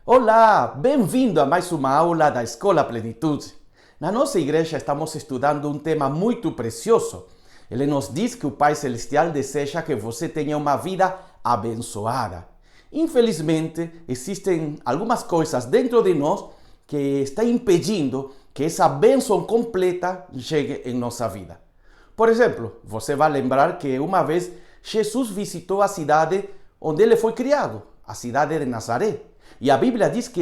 Olá, bem-vindo a mais uma aula da Escola Plenitude. Na nossa igreja estamos estudando um tema muito precioso. Ele nos diz que o Pai Celestial deseja que você tenha uma vida abençoada. Infelizmente, existem algumas coisas dentro de nós que estão impedindo que essa bênção completa chegue em nossa vida. Por exemplo, você vai lembrar que uma vez Jesus visitou a cidade onde ele foi criado, a cidade de Nazaré. E a Bíblia diz que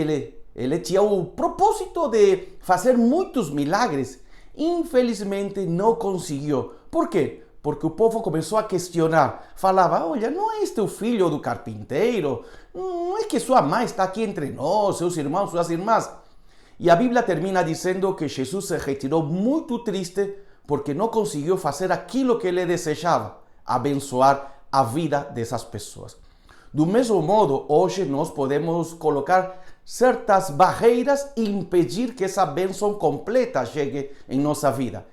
ele tinha o propósito de fazer muitos milagres. Infelizmente não conseguiu. Por quê? Porque o povo começou a questionar. Falava, olha, não é este o filho do carpinteiro? Não é que sua mãe está aqui entre nós, seus irmãos, suas irmãs? E a Bíblia termina dizendo que Jesus se retirou muito triste porque não conseguiu fazer aquilo que ele desejava, abençoar a vida dessas pessoas. Do mesmo modo, hoje nós podemos colocar certas barreiras e impedir que essa bênção completa chegue em nossa vida.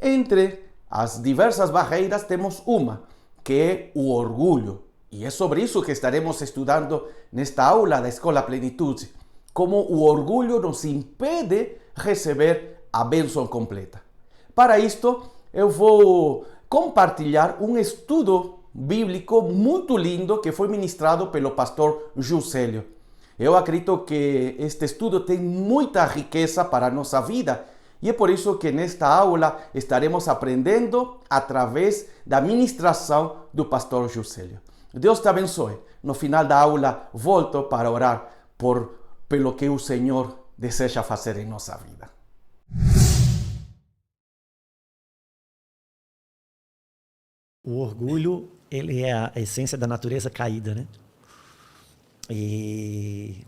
Entre as diversas barreiras temos uma, que é o orgulho. E é sobre isso que estaremos estudando nesta aula da Escola Plenitude. Como o orgulho nos impede receber a bênção completa. Para isto, eu vou compartilhar um estudo bíblico muito lindo que foi ministrado pelo pastor Juscelio. Eu acredito que este estudo tem muita riqueza para a nossa vida e é por isso que nesta aula estaremos aprendendo através da ministração do pastor Juscelio. Deus te abençoe. No final da aula, volto para orar pelo que o Senhor deseja fazer em nossa vida. O orgulho, ele é a essência da natureza caída, né? E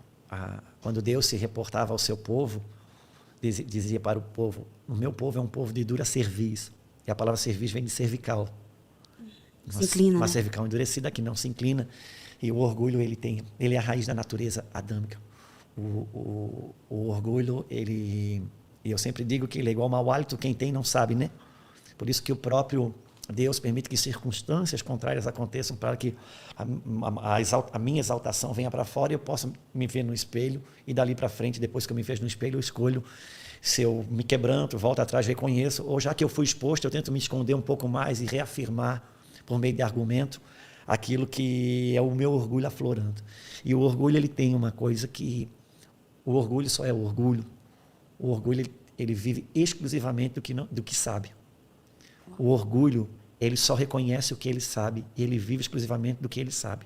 quando Deus se reportava ao seu povo, dizia para o povo, o meu povo é um povo de dura cerviz. E a palavra cerviz vem de cervical. Se inclina, uma né? cervical endurecida que não se inclina. E o orgulho, ele é a raiz da natureza adâmica. O orgulho, e eu sempre digo que ele é igual ao mau hálito, quem tem não sabe, né? Por isso que o próprio Deus permite que circunstâncias contrárias aconteçam para que a minha exaltação venha para fora e eu possa me ver no espelho e dali para frente, depois que eu me vejo no espelho, eu escolho se eu me quebranto, volto atrás, reconheço, ou já que eu fui exposto, eu tento me esconder um pouco mais e reafirmar por meio de argumento aquilo que é o meu orgulho aflorando. E o orgulho, ele tem uma coisa que o orgulho só é orgulho. O orgulho, ele vive exclusivamente do que sabe. O orgulho, ele só reconhece o que ele sabe e ele vive exclusivamente do que ele sabe.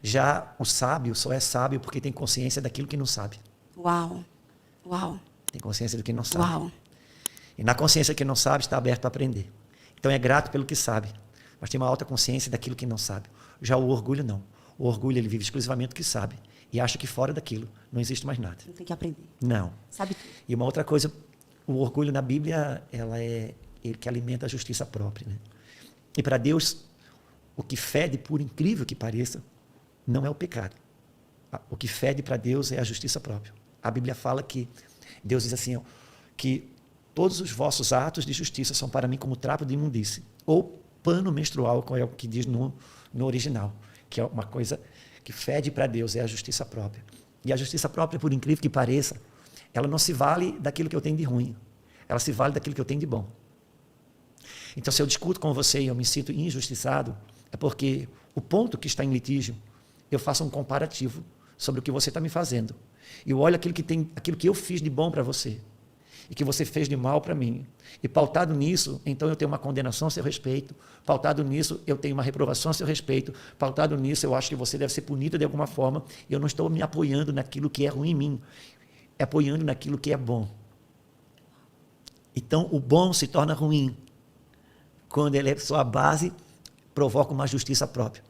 Já o sábio só é sábio porque tem consciência daquilo que não sabe. Uau, uau. Tem consciência do que não sabe. Uau. E na consciência que não sabe, está aberto a aprender. Então é grato pelo que sabe, mas tem uma alta consciência daquilo que não sabe. Já o orgulho, não. O orgulho, ele vive exclusivamente do que sabe e acha que fora daquilo não existe mais nada. Não tem que aprender. Não. Sabe tudo. E uma outra coisa, o orgulho na Bíblia, ela é ele que alimenta a justiça própria, né? E para Deus, o que fede, por incrível que pareça, não é o pecado. O que fede para Deus é a justiça própria. A Bíblia fala que Deus diz assim, ó, que todos os vossos atos de justiça são para mim como trapo de imundície, ou pano menstrual, como é o que diz no original, que é uma coisa que fede para Deus, é a justiça própria. E a justiça própria, por incrível que pareça, ela não se vale daquilo que eu tenho de ruim, ela se vale daquilo que eu tenho de bom. Então, se eu discuto com você e eu me sinto injustiçado, é porque o ponto que está em litígio, eu faço um comparativo sobre o que você está me fazendo. E eu olho aquilo que eu fiz de bom para você e que você fez de mal para mim. E pautado nisso, então eu tenho uma condenação a seu respeito. Pautado nisso, eu tenho uma reprovação a seu respeito. Pautado nisso, eu acho que você deve ser punido de alguma forma. E eu não estou me apoiando naquilo que é ruim em mim, é apoiando naquilo que é bom. Então, o bom se torna ruim quando ele é sua base, provoca uma justiça própria.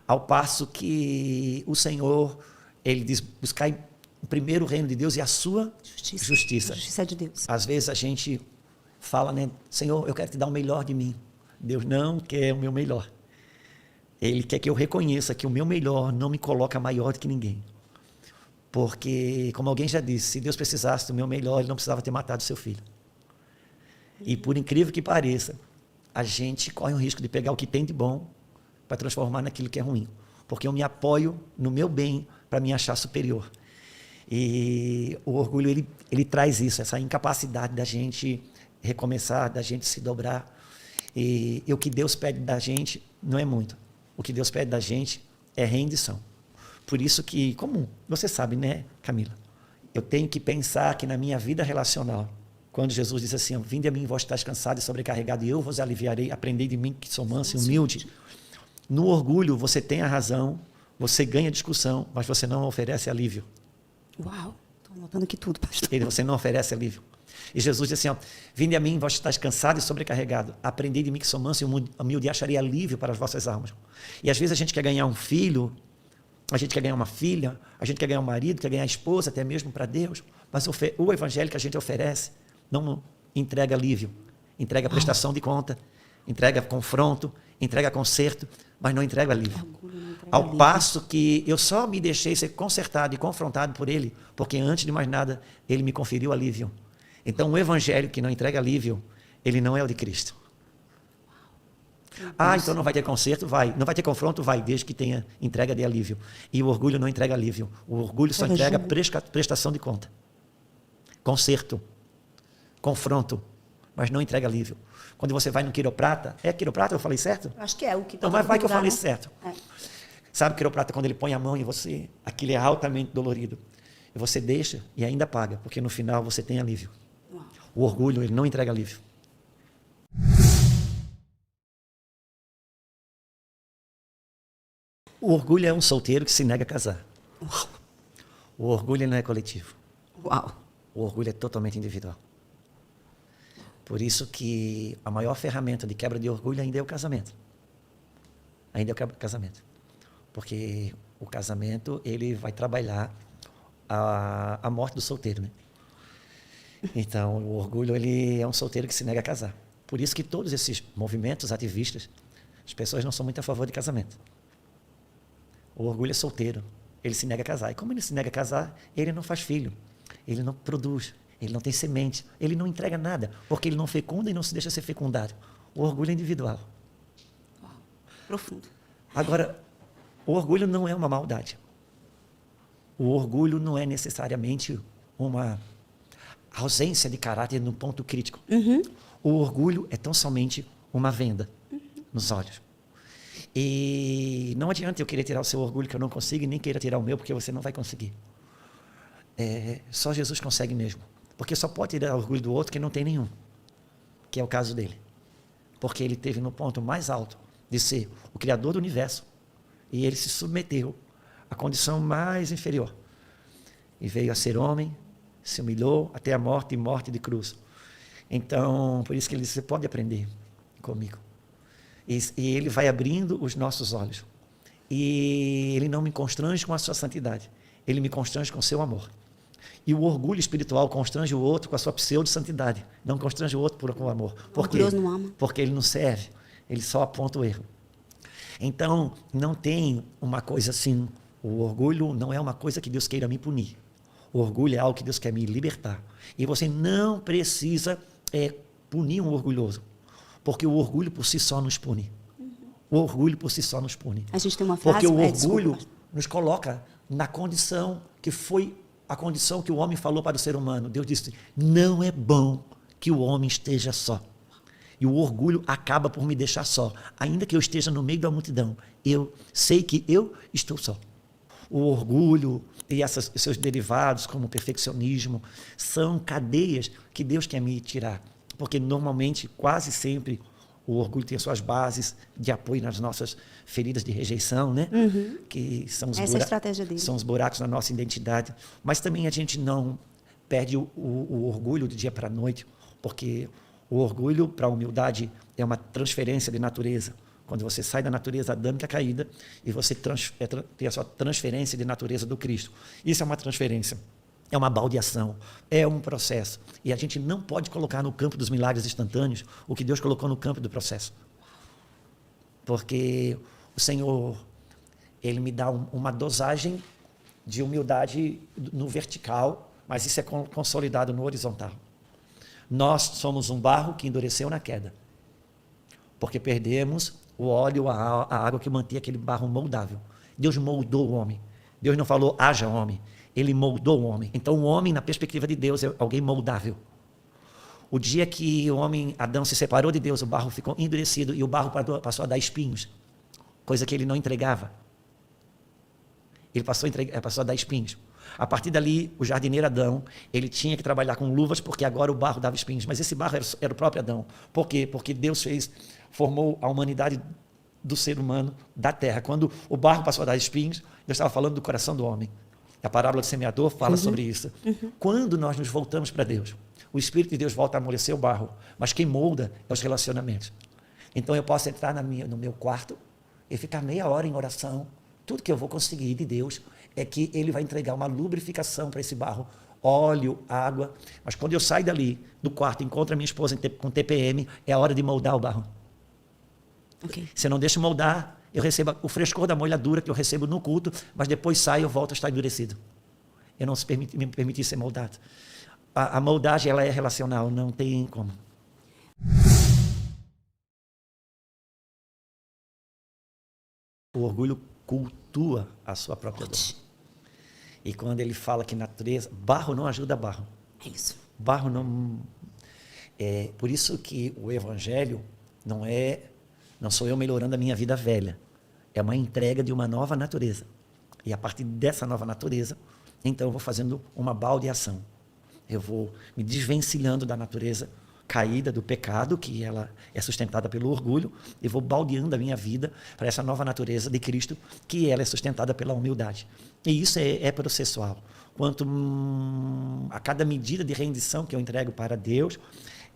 Ao passo que o Senhor, ele diz, buscar em primeiro o reino de Deus e a sua justiça. A justiça é de Deus. Às vezes a gente fala, né, Senhor, eu quero te dar o melhor de mim. Deus não quer o meu melhor. Ele quer que eu reconheça que o meu melhor não me coloca maior do que ninguém. Porque, como alguém já disse, se Deus precisasse do meu melhor, ele não precisava ter matado seu filho. E por incrível que pareça, a gente corre o risco de pegar o que tem de bom para transformar naquilo que é ruim. Porque eu me apoio no meu bem para me achar superior. E o orgulho, ele traz isso, essa incapacidade da gente recomeçar, da gente se dobrar. E o que Deus pede da gente não é muito. O que Deus pede da gente é rendição. Por isso que, como você sabe, né, Camila? Eu tenho que pensar que na minha vida relacional, quando Jesus disse assim, vinde a mim, vós estáis cansados e sobrecarregados, e eu vos aliviarei, aprendei de mim que sou manso e humilde. No orgulho, você tem a razão, você ganha discussão, mas você não oferece alívio. Uau, estou anotando aqui tudo, pastor. Você não oferece alívio. E Jesus disse assim, vinde a mim, vós estáis cansados e sobrecarregados, aprendei de mim que sou manso e humilde, e acharei alívio para as vossas almas. E às vezes a gente quer ganhar um filho, a gente quer ganhar uma filha, a gente quer ganhar um marido, quer ganhar a esposa, até mesmo para Deus, mas o evangelho que a gente oferece não entrega alívio, entrega prestação de conta, entrega confronto, entrega conserto, mas não entrega alívio. Ao passo que eu só me deixei ser consertado e confrontado por ele, porque antes de mais nada, ele me conferiu alívio. Então, o evangelho que não entrega alívio, ele não é o de Cristo. Então não vai ter conserto? Vai. Não vai ter confronto? Vai, desde que tenha entrega de alívio. E o orgulho não entrega alívio. O orgulho só entrega prestação de conta. Conserto. Confronto. Mas não entrega alívio. Quando você vai no quiroprata, é quiroprata? Eu falei certo? Acho que é o que então, mas vai que eu falei né? certo. É. Sabe o quiroprata, quando ele põe a mão em você, aquilo é altamente dolorido. E você deixa e ainda paga, porque no final você tem alívio. Uau. O orgulho, ele não entrega alívio. O orgulho é um solteiro que se nega a casar. Uau. O orgulho não é coletivo. Uau. O orgulho é totalmente individual. Por isso que a maior ferramenta de quebra de orgulho ainda é o casamento. Ainda é o casamento. Porque o casamento, ele vai trabalhar a morte do solteiro, né? Então, o orgulho, ele é um solteiro que se nega a casar. Por isso que todos esses movimentos ativistas, as pessoas não são muito a favor de casamento. O orgulho é solteiro, ele se nega a casar. E como ele se nega a casar, ele não faz filho, ele não produz, ele não tem semente, ele não entrega nada, porque ele não fecunda e não se deixa ser fecundado. O orgulho é individual. Uau. Profundo. Agora, o orgulho não é uma maldade. O orgulho não é necessariamente uma ausência de caráter no ponto crítico. Uhum. O orgulho é tão somente uma venda nos olhos. E não adianta eu querer tirar o seu orgulho, que eu não consigo, e nem queira tirar o meu, porque você não vai conseguir. Só Jesus consegue mesmo. Porque só pode tirar o orgulho do outro quem não tem nenhum, que é o caso dele. Porque ele esteve no ponto mais alto de ser o Criador do universo, e ele se submeteu à condição mais inferior. E veio a ser homem, se humilhou até a morte, e morte de cruz. Então, por isso que ele disse, você pode aprender comigo. E ele vai abrindo os nossos olhos. E ele não me constrange com a sua santidade. Ele me constrange com o seu amor. E o orgulho espiritual constrange o outro com a sua pseudo-santidade. Não constrange o outro com o amor. Por quê? Orgulhoso não ama. Porque ele não serve. Ele só aponta o erro. Então, não tem uma coisa assim. O orgulho não é uma coisa que Deus queira me punir. O orgulho é algo que Deus quer me libertar. E você não precisa punir um orgulhoso. Porque o orgulho por si só nos pune. O orgulho por si só nos pune. A gente tem uma frase... Porque o orgulho nos coloca na condição que foi a condição que o homem falou para o ser humano. Deus disse, não é bom que o homem esteja só. E o orgulho acaba por me deixar só. Ainda que eu esteja no meio da multidão, eu sei que eu estou só. O orgulho e seus derivados, como o perfeccionismo, são cadeias que Deus quer me tirar. Porque normalmente, quase sempre, o orgulho tem as suas bases de apoio nas nossas feridas de rejeição, né? Uhum. Que são os, essa é a estratégia dele. São os buracos na nossa identidade. Mas também a gente não perde o orgulho de dia para a noite, porque o orgulho para a humildade é uma transferência de natureza. Quando você sai da natureza adâmica caída e você tem a sua transferência de natureza do Cristo. Isso é uma transferência. É uma baldeação, é um processo. E a gente não pode colocar no campo dos milagres instantâneos o que Deus colocou no campo do processo. Porque o Senhor, Ele me dá uma dosagem de humildade no vertical, mas isso é consolidado no horizontal. Nós somos um barro que endureceu na queda, porque perdemos o óleo, a água que mantinha aquele barro moldável. Deus moldou o homem. Deus não falou, haja homem. ele moldou o homem. Então, o homem, na perspectiva de Deus, é alguém moldável. O dia que o homem, Adão, se separou de Deus, o barro ficou endurecido e o barro passou a dar espinhos, coisa que ele não entregava. Ele passou a dar espinhos. A partir dali, o jardineiro Adão, ele tinha que trabalhar com luvas, porque agora o barro dava espinhos. Mas esse barro era o próprio Adão. Por quê? Porque Deus formou a humanidade do ser humano, da terra. Quando o barro passou a dar espinhos, Deus estava falando do coração do homem. A parábola do semeador fala sobre isso. Quando nós nos voltamos para Deus, o Espírito de Deus volta a amolecer o barro, mas quem molda é os relacionamentos. Então eu posso entrar no meu quarto e ficar meia hora em oração. Tudo que eu vou conseguir de Deus é que Ele vai entregar uma lubrificação para esse barro, óleo, água. Mas quando eu saio dali, do quarto, encontro a minha esposa com TPM, é a hora de moldar o barro. Okay. Se eu não deixo moldar, eu recebo o frescor da molhadura que eu recebo no culto, mas depois saio e eu volto a estar endurecido. Eu não me permiti ser moldado. A moldagem, ela é relacional, não tem como. O orgulho cultua a sua própria dor. E quando ele fala que natureza, barro não ajuda barro. É isso. Barro não... É por isso que o evangelho não sou eu melhorando a minha vida velha. É uma entrega de uma nova natureza. E a partir dessa nova natureza, então eu vou fazendo uma baldeação. Eu vou me desvencilhando da natureza caída, do pecado, que ela é sustentada pelo orgulho, e vou baldeando a minha vida para essa nova natureza de Cristo, que ela é sustentada pela humildade. E isso é processual. Quanto a cada medida de rendição que eu entrego para Deus,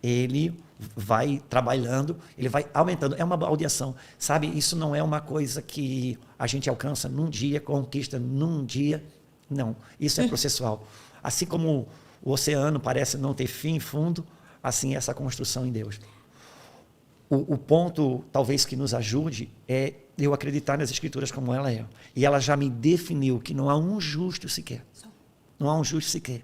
ele vai trabalhando, ele vai aumentando. É uma baldeação. Sabe, isso não é uma coisa que a gente alcança num dia, conquista num dia. Não, isso é processual. Assim como o oceano parece não ter fim e fundo, assim é essa construção em Deus. O ponto, talvez, que nos ajude é eu acreditar nas Escrituras como ela é. E ela já me definiu que não há um justo sequer. Não há um justo sequer.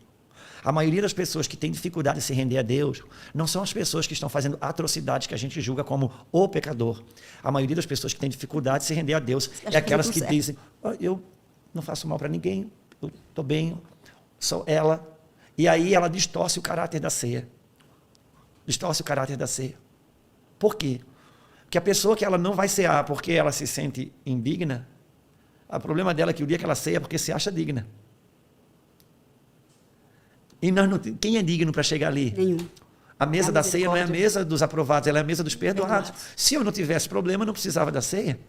A maioria das pessoas que têm dificuldade de se render a Deus não são as pessoas que estão fazendo atrocidades que a gente julga como o pecador. A maioria das pessoas que têm dificuldade de se render a Deus é aquelas que dizem, eu não faço mal para ninguém, eu estou bem, sou ela. E aí ela distorce o caráter da ceia. Distorce o caráter da ceia. Por quê? Porque a pessoa que ela não vai cear porque ela se sente indigna, o problema dela é que o dia que ela ceia é porque se acha digna. E nós não, quem é digno para chegar ali? Nenhum. A mesa da ceia não é a mesa dos aprovados, ela é a mesa dos perdoados. Se eu não tivesse problema, eu não precisava da ceia.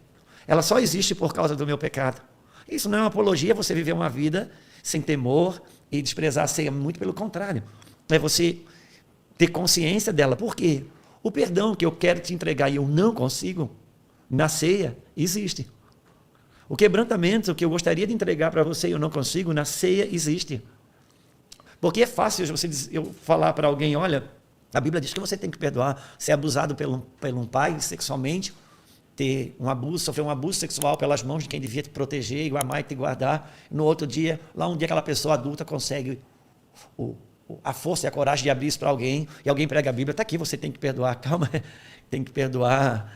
Ela só existe por causa do meu pecado. Isso não é uma apologia, você viver uma vida sem temor e desprezar a ceia, muito pelo contrário. É você ter consciência dela. Por quê? O perdão que eu quero te entregar e eu não consigo, na ceia, existe. O quebrantamento que eu gostaria de entregar para você e eu não consigo, na ceia, existe. Porque é fácil eu falar para alguém, olha, a Bíblia diz que você tem que perdoar, ser abusado por um pai sexualmente, ter um abuso, sofrer um abuso sexual pelas mãos de quem devia te proteger, amar e te guardar. No outro dia, lá um dia aquela pessoa adulta consegue a força e a coragem de abrir isso para alguém, e alguém prega a Bíblia, está aqui, você tem que perdoar. Calma, tem que perdoar.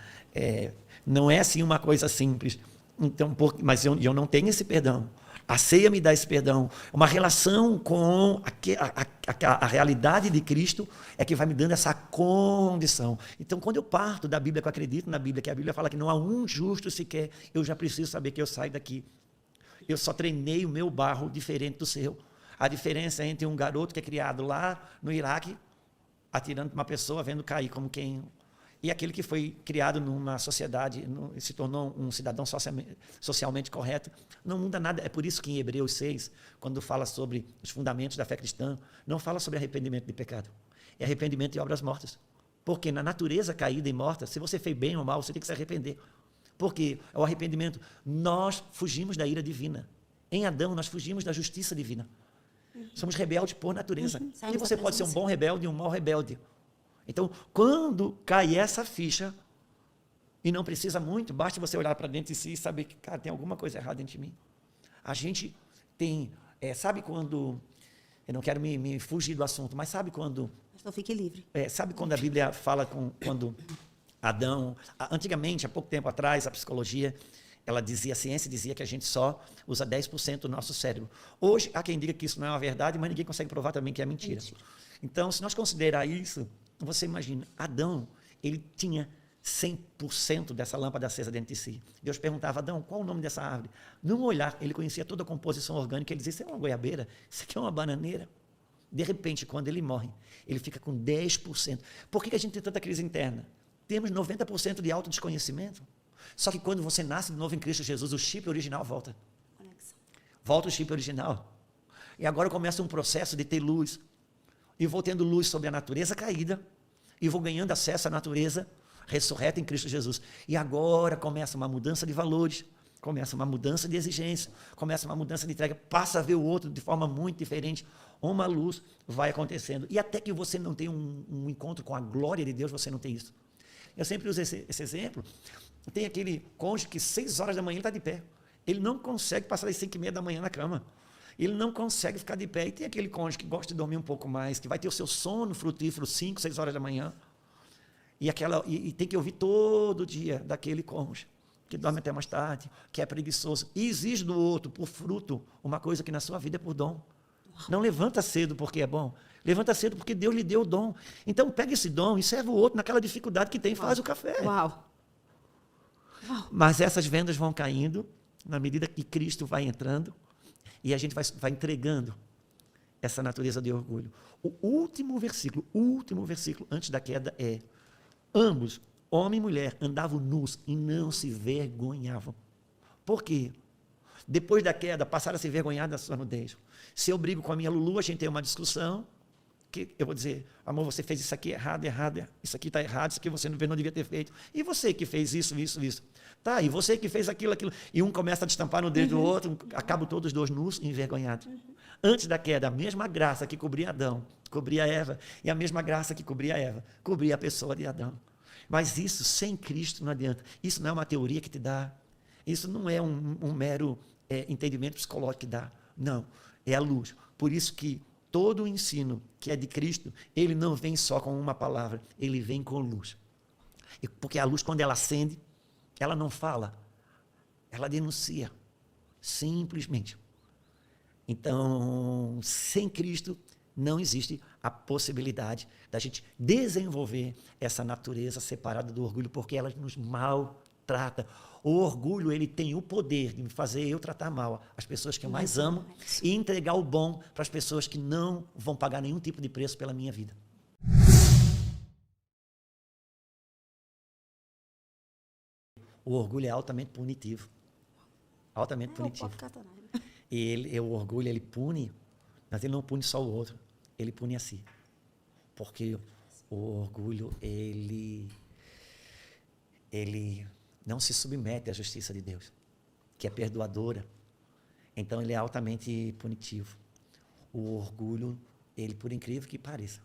Não é assim uma coisa simples. Então, mas eu não tenho esse perdão. A ceia me dá esse perdão. Uma relação com a realidade de Cristo é que vai me dando essa condição. Então, quando eu parto da Bíblia, que eu acredito na Bíblia, que a Bíblia fala que não há um justo sequer, eu já preciso saber que eu saio daqui. Eu só treinei o meu barro diferente do seu. A diferença entre um garoto que é criado lá no Iraque, atirando para uma pessoa, vendo cair como quem... E aquele que foi criado numa sociedade, se tornou um cidadão socialmente correto, não muda nada. É por isso que em Hebreus 6, quando fala sobre os fundamentos da fé cristã, não fala sobre arrependimento de pecado. É arrependimento de obras mortas. Porque na natureza caída e morta, se você fez bem ou mal, você tem que se arrepender. Porque é o arrependimento. Nós fugimos da ira divina. Em Adão, nós fugimos da justiça divina. Somos rebeldes por natureza. E você pode ser um bom rebelde e um mau rebelde. Então, quando cai essa ficha, e não precisa muito, basta você olhar para dentro de si e saber que, cara, tem alguma coisa errada dentro de mim. A gente tem, sabe quando, eu não quero me fugir do assunto, mas sabe quando... Pastor, fique livre. Sabe quando a Bíblia fala quando Adão, antigamente, há pouco tempo atrás, a psicologia, A ciência dizia que a gente só usa 10% do nosso cérebro. Hoje, há quem diga que isso não é uma verdade, mas ninguém consegue provar também que é mentira. Então, se nós considerar isso, você imagina, Adão, ele tinha 100% dessa lâmpada acesa dentro de si. Deus perguntava, Adão, qual o nome dessa árvore? Num olhar, ele conhecia toda a composição orgânica, ele dizia, isso é uma goiabeira, isso aqui é uma bananeira. De repente, quando ele morre, ele fica com 10%. Por que a gente tem tanta crise interna? Temos 90% de autodesconhecimento. Só que quando você nasce de novo em Cristo Jesus, o chip original volta. Volta o chip original. E agora começa um processo de ter luz. E vou tendo luz sobre a natureza caída. E vou ganhando acesso à natureza ressurreta em Cristo Jesus. E agora começa uma mudança de valores. Começa uma mudança de exigência. Começa uma mudança de entrega. Passa a ver o outro de forma muito diferente. Uma luz vai acontecendo. E até que você não tenha um encontro com a glória de Deus, você não tem isso. Eu sempre uso esse exemplo. Tem aquele cônjuge que 6 horas da manhã ele está de pé. Ele não consegue passar das 5h30 da manhã na cama. Ele não consegue ficar de pé. E tem aquele cônjuge que gosta de dormir um pouco mais, que vai ter o seu sono frutífero 5, 6 horas da manhã. E tem que ouvir todo dia daquele cônjuge, que dorme até mais tarde, que é preguiçoso. E exige do outro, por fruto, uma coisa que na sua vida é por dom. Não levanta cedo porque é bom. Levanta cedo porque Deus lhe deu o dom. Então pega esse dom e serve o outro naquela dificuldade que tem e faz o café. Uau! Mas essas vendas vão caindo na medida que Cristo vai entrando e a gente vai entregando essa natureza de orgulho. O último versículo antes da queda é: ambos, homem e mulher, andavam nus e não se vergonhavam. Por quê? Depois da queda, passaram a se vergonhar da sua nudez. Se eu brigo com a minha Lulu, a gente tem uma discussão, que eu vou dizer, amor, você fez isso aqui errado, isso aqui está errado, isso aqui você não devia ter feito. E você que fez isso. Tá, e você que fez aquilo. E um começa a destampar no dedo do outro, acabam todos os dois nus e envergonhados. Antes da queda, a mesma graça que cobria Adão, cobria Eva, e a mesma graça que cobria Eva, cobria a pessoa de Adão. Mas isso, sem Cristo, não adianta. Isso não é uma teoria que te dá. Isso não é um mero entendimento psicológico que dá. Não, é a luz. Por isso que todo o ensino que é de Cristo, ele não vem só com uma palavra, ele vem com luz. Porque a luz, quando ela acende, ela não fala, ela denuncia, simplesmente. Então, sem Cristo, não existe a possibilidade da gente desenvolver essa natureza separada do orgulho, porque ela nos maltrata. O orgulho, ele tem o poder de me fazer eu tratar mal as pessoas que eu mais amo e entregar o bom para as pessoas que não vão pagar nenhum tipo de preço pela minha vida. O orgulho é altamente punitivo. Altamente punitivo. E o orgulho, ele pune, mas ele não pune só o outro, ele pune a si. Porque o orgulho, ele não se submete à justiça de Deus, que é perdoadora. Então, ele é altamente punitivo. O orgulho, ele, por incrível que pareça,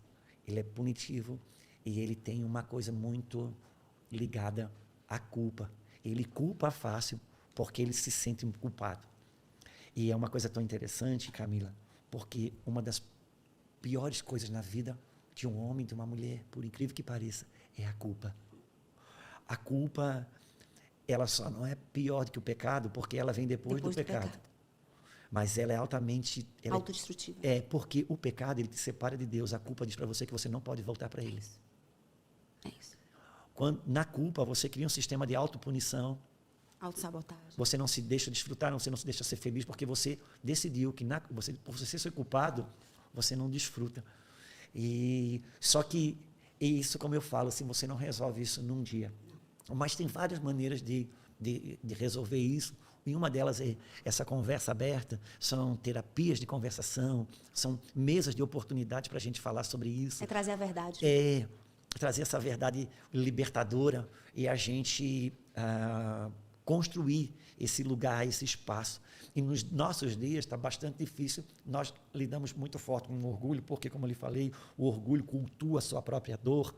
ele é punitivo e ele tem uma coisa muito ligada à culpa. Ele culpa fácil porque ele se sente culpado. E é uma coisa tão interessante, Camila, porque uma das piores coisas na vida de um homem e de uma mulher, por incrível que pareça, é a culpa. A culpa, ela só não é pior do que o pecado, porque ela vem depois do pecado. Mas ela é altamente... autodestrutiva. É, porque o pecado, ele te separa de Deus. A culpa diz para você que você não pode voltar para ele. É isso. Na culpa, você cria um sistema de autopunição. Autossabotagem. Você não se deixa desfrutar, você não se deixa ser feliz, porque você decidiu que por você ser culpado, você não desfruta. Só que isso, como eu falo, assim, você não resolve isso num dia. Mas tem várias maneiras de resolver isso. E uma delas é essa conversa aberta, são terapias de conversação, são mesas de oportunidade para a gente falar sobre isso. É trazer a verdade. É trazer essa verdade libertadora e a gente construir esse lugar, esse espaço. E nos nossos dias está bastante difícil, nós lidamos muito forte com o orgulho, porque, como eu lhe falei, o orgulho cultua a sua própria dor.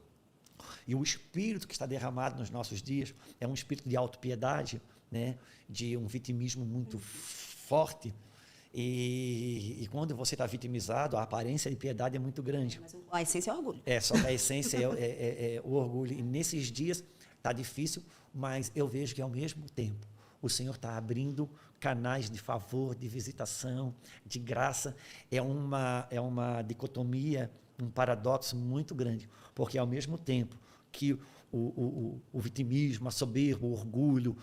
E o espírito que está derramado nos nossos dias é um espírito de autopiedade, né? De um vitimismo muito forte. E quando você está vitimizado, a aparência de piedade é muito grande. Mas a essência é o orgulho. Só que a essência é o orgulho. E nesses dias está difícil, mas eu vejo que, ao mesmo tempo, o Senhor está abrindo canais de favor, de visitação, de graça. É uma dicotomia, um paradoxo muito grande, porque ao mesmo tempo que o vitimismo, a soberba, o orgulho,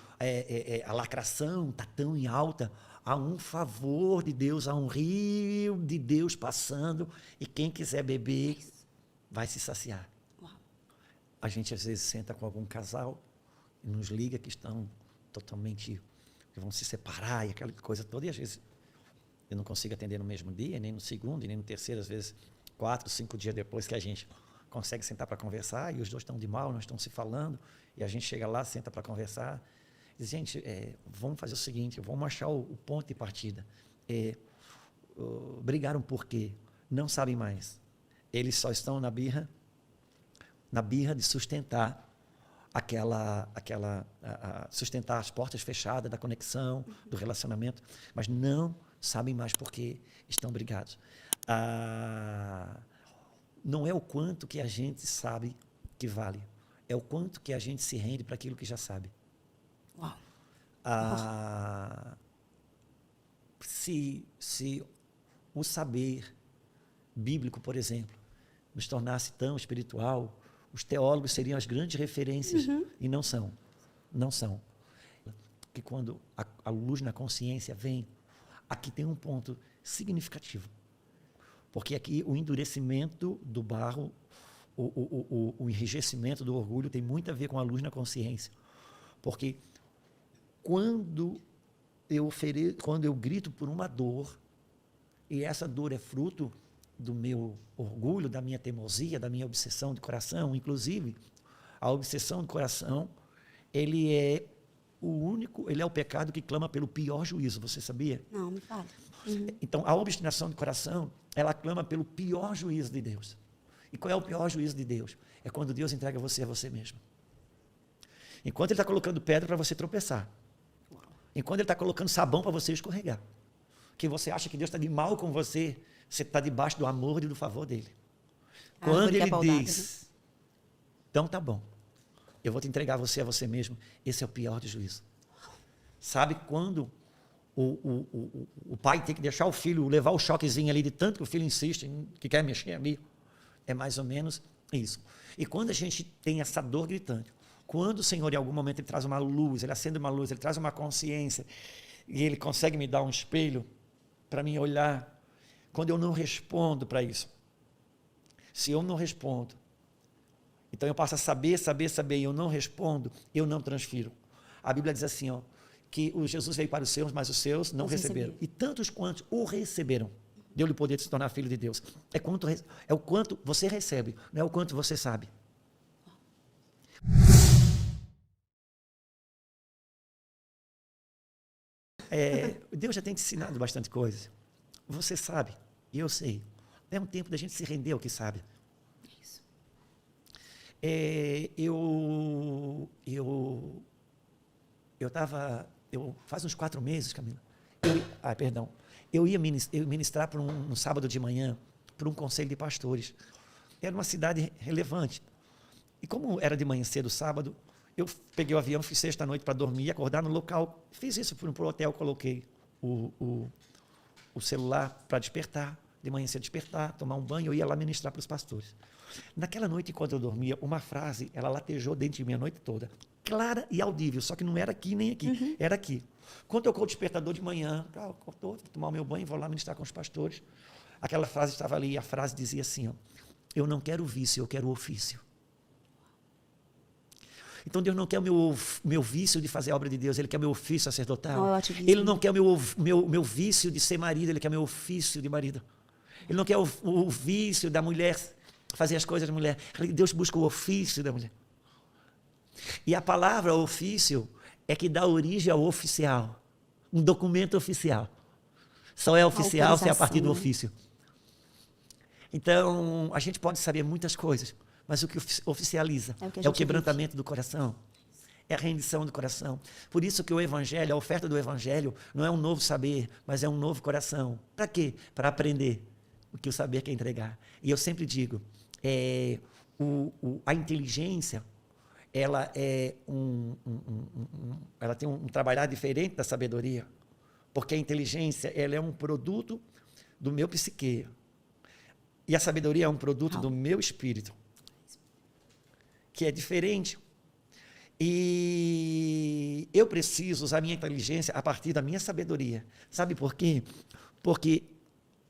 a lacração está tão em alta, há um favor de Deus, há um rio de Deus passando, e quem quiser beber vai se saciar. Uau. A gente às vezes senta com algum casal e nos liga que estão totalmente, que vão se separar e aquela coisa toda, e às vezes eu não consigo atender no mesmo dia, nem no segundo, nem no terceiro, às vezes 4, 5 dias depois que a gente consegue sentar para conversar, e os dois estão de mal, não estão se falando, e a gente chega lá, senta para conversar, e diz, gente, vamos fazer o seguinte, vamos achar o ponto de partida. Brigaram por quê? Não sabem mais. Eles só estão na birra de sustentar sustentar as portas fechadas da conexão, do relacionamento, mas não sabem mais por que estão brigados. Não é o quanto que a gente sabe que vale, é o quanto que a gente se rende para aquilo que já sabe. Uau. Se o saber bíblico, por exemplo, nos tornasse tão espiritual, os teólogos seriam as grandes referências, e não são. Não são. Porque quando a luz na consciência vem, aqui tem um ponto significativo. Porque aqui o endurecimento do barro, o enrijecimento do orgulho tem muito a ver com a luz na consciência. Porque quando eu grito por uma dor, e essa dor é fruto do meu orgulho, da minha teimosia, da minha obsessão de coração, inclusive, a obsessão de coração, ele é o pecado que clama pelo pior juízo, você sabia? Não, me fala. Então, a obstinação de coração, ela clama pelo pior juízo de Deus. E qual é o pior juízo de Deus? É quando Deus entrega você a você mesmo. Enquanto Ele está colocando pedra para você tropeçar. Enquanto Ele está colocando sabão para você escorregar. Que você acha que Deus está de mal com você, você está debaixo do amor e do favor dele. Quando Ele diz, então tá bom, eu vou te entregar você a você mesmo, esse é o pior de juízo. Sabe quando o pai tem que deixar o filho levar o choquezinho ali de tanto que o filho insiste, que quer mexer ali? É mais ou menos isso. E quando a gente tem essa dor gritante, quando o Senhor em algum momento ele traz uma luz, ele acende uma luz, ele traz uma consciência, e ele consegue me dar um espelho para mim olhar, quando eu não respondo para isso, se eu não respondo, então eu passo a saber, e eu não respondo, eu não transfiro. A Bíblia diz assim, que o Jesus veio para os seus, mas os seus não receberam. E tantos quantos o receberam, deu-lhe o poder de se tornar filho de Deus. É o quanto você recebe, não é o quanto você sabe. Deus já tem te ensinado bastante coisa. Você sabe, e eu sei. É um tempo da gente se render ao que sabe. Isso. Faz uns 4 meses, Camila. Eu ia ministrar no sábado de manhã para um conselho de pastores. Era uma cidade relevante. E como era de manhã cedo, sábado, eu peguei o avião, fiz sexta-noite para dormir, acordar no local. Fiz isso, fui para o hotel, coloquei o celular para despertar, de manhã cedo despertar, tomar um banho, eu ia lá ministrar para os pastores. Naquela noite, enquanto eu dormia, uma frase, ela latejou dentro de mim a noite toda, clara e audível, só que não era aqui nem aqui, era aqui. Quando tocou o despertador de manhã, vou tomar o meu banho, vou lá ministrar com os pastores, aquela frase estava ali, e a frase dizia assim, eu não quero vício, eu quero ofício. Então Deus não quer o meu vício de fazer a obra de Deus, Ele quer o meu ofício sacerdotal. Ele não quer o meu vício de ser marido, Ele quer o meu ofício de marido. Ele não quer o vício da mulher fazer as coisas da mulher. Deus busca o ofício da mulher. E a palavra ofício é que dá origem ao oficial. Um documento oficial. Só é oficial se é a partir do ofício. Então, a gente pode saber muitas coisas, mas o que oficializa é o quebrantamento do coração. É a rendição do coração. Por isso que o Evangelho, a oferta do Evangelho, não é um novo saber, mas é um novo coração. Para quê? Para aprender o que o saber quer entregar. E eu sempre digo, a inteligência, ela é ela tem um trabalhar diferente da sabedoria, porque a inteligência ela é um produto do meu psique e a sabedoria é um produto do meu espírito, que é diferente. E eu preciso usar minha inteligência a partir da minha sabedoria. Sabe por quê? Porque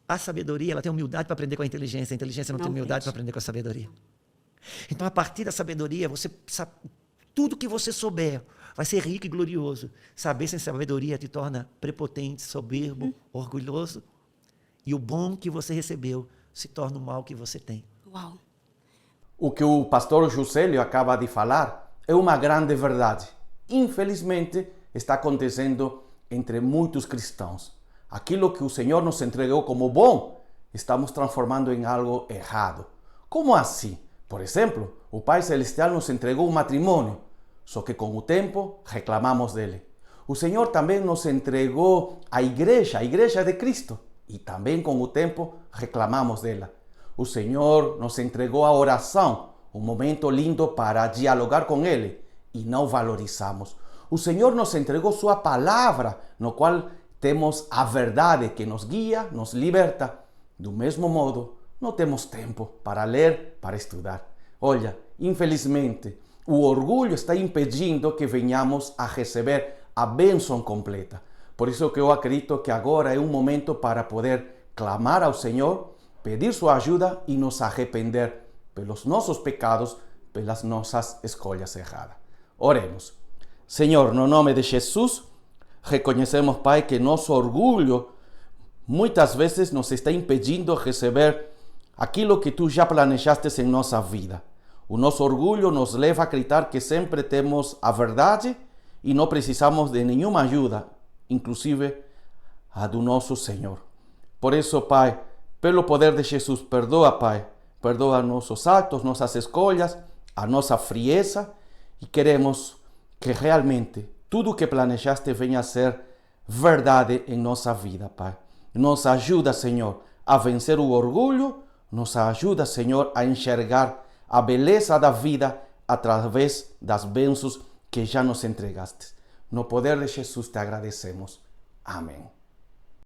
a sabedoria ela tem humildade para aprender com a inteligência não tem humildade para aprender com a sabedoria. Então, a partir da sabedoria, você sabe, tudo que você souber vai ser rico e glorioso. Saber sem sabedoria te torna prepotente, soberbo, orgulhoso. E o bom que você recebeu se torna o mal que você tem. Uau. O que o pastor Juscelio acaba de falar é uma grande verdade. Infelizmente, está acontecendo entre muitos cristãos. Aquilo que o Senhor nos entregou como bom, estamos transformando em algo errado. Como assim? Por exemplo, o Pai Celestial nos entregou um matrimônio, só que com o tempo reclamamos dele. O Senhor também nos entregou a igreja de Cristo, e também com o tempo reclamamos dela. O Senhor nos entregou a oração, um momento lindo para dialogar com Ele, e não valorizamos. O Senhor nos entregou sua palavra, no qual temos a verdade que nos guia, nos liberta. Do mesmo modo, não temos tempo para ler, para estudar. Olha, infelizmente, o orgulho está impedindo que venhamos a receber a bênção completa. Por isso que eu acredito que agora é um momento para poder clamar ao Senhor, pedir sua ajuda e nos arrepender pelos nossos pecados, pelas nossas escolhas erradas. Oremos. Senhor, no nome de Jesus, reconhecemos, Pai, que nosso orgulho muitas vezes nos está impedindo receber aquilo que Tu já planejaste em nossa vida. O nosso orgulho nos leva a acreditar que sempre temos a verdade e não precisamos de nenhuma ajuda, inclusive a do nosso Senhor. Por isso, Pai, pelo poder de Jesus, perdoa, Pai, perdoa nossos atos, nossas escolhas, a nossa frieza, e queremos que realmente tudo o que planejaste venha a ser verdade em nossa vida, Pai. Nos ajuda, Senhor, a vencer o orgulho, nos ajuda, Senhor, a enxergar a beleza da vida através das bênçãos que já nos entregaste. No poder de Jesus te agradecemos. Amém.